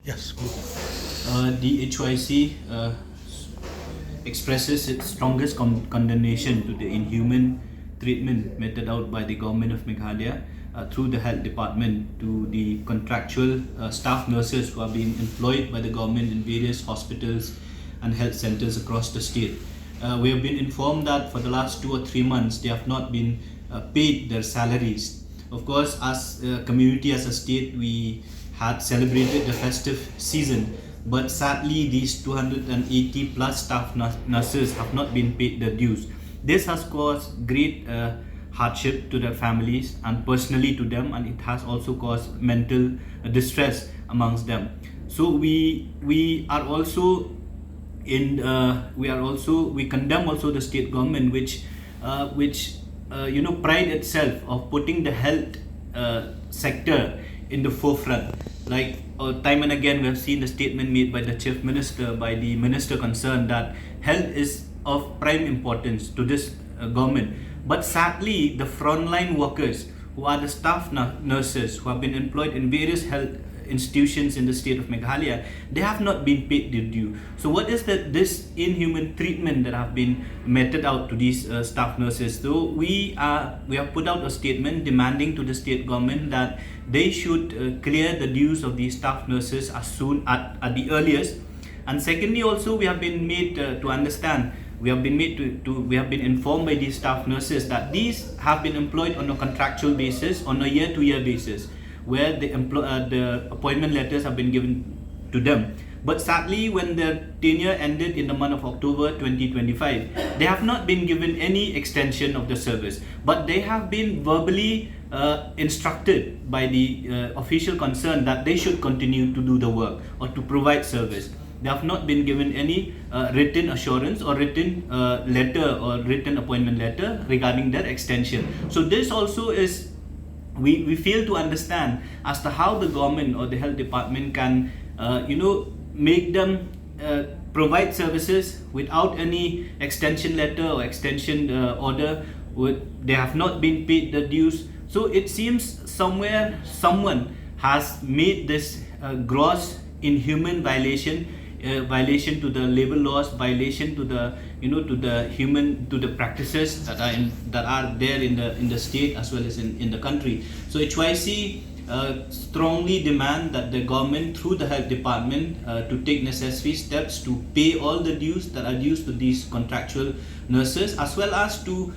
Yes, good. The HYC expresses its strongest condemnation to the inhuman treatment meted out by the government of Meghalaya through the health department to the contractual staff nurses who are being employed by the government in various hospitals and health centers across the state. We have been informed that for the last 2 or 3 months they have not been paid their salaries. Of course, as a community, as a state, we had celebrated the festive season, but sadly these 280 plus staff nurses have not been paid their dues. This has caused great hardship to their families and personally to them, and it has also caused mental distress amongst them. So we are also we condemn also the state government which pride itself of putting the health sector in the forefront. Like time and again, we have seen the statement made by the chief minister, by the minister concerned, that health is of prime importance to this government. But sadly, the frontline workers, who are the staff nurses who have been employed in various health institutions in the state of Meghalaya, they have not been paid their due. So what is this inhuman treatment that have been meted out to these staff nurses? So we have put out a statement demanding to the state government that they should clear the dues of these staff nurses as soon at the earliest. And secondly, also we have been made to understand, we have been informed by these staff nurses that these have been employed on a contractual basis, on a year-to-year basis, where the appointment letters have been given to them. But sadly, when their tenure ended in the month of October 2025, they have not been given any extension of the service, but they have been verbally instructed by the official concerned that they should continue to do the work or to provide service. They have not been given any written assurance or written letter or written appointment letter regarding their extension. So this also is, we fail to understand as to how the government or the health department can make them provide services without any extension letter or extension order. They have not been paid the dues. So it seems somewhere someone has made this gross inhuman violation to the labor laws, violation to the to the practices that are there in the state as well as in the country. So HYC strongly demand that the government through the health department to take necessary steps to pay all the dues that are due to these contractual nurses, as well as to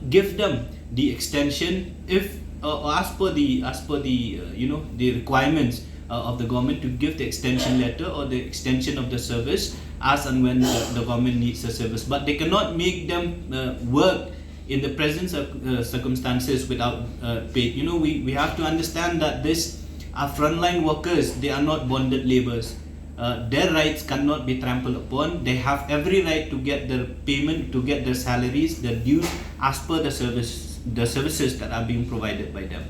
give them the extension if as per the requirements of the government, to give the extension letter or the extension of the service as and when the government needs the service. But they cannot make them work in the present circumstances without pay. We have to understand that these are frontline workers. They are not bonded laborers. Their rights cannot be trampled upon. They have every right to get their payment, to get their salaries, their dues as per the services that are being provided by them.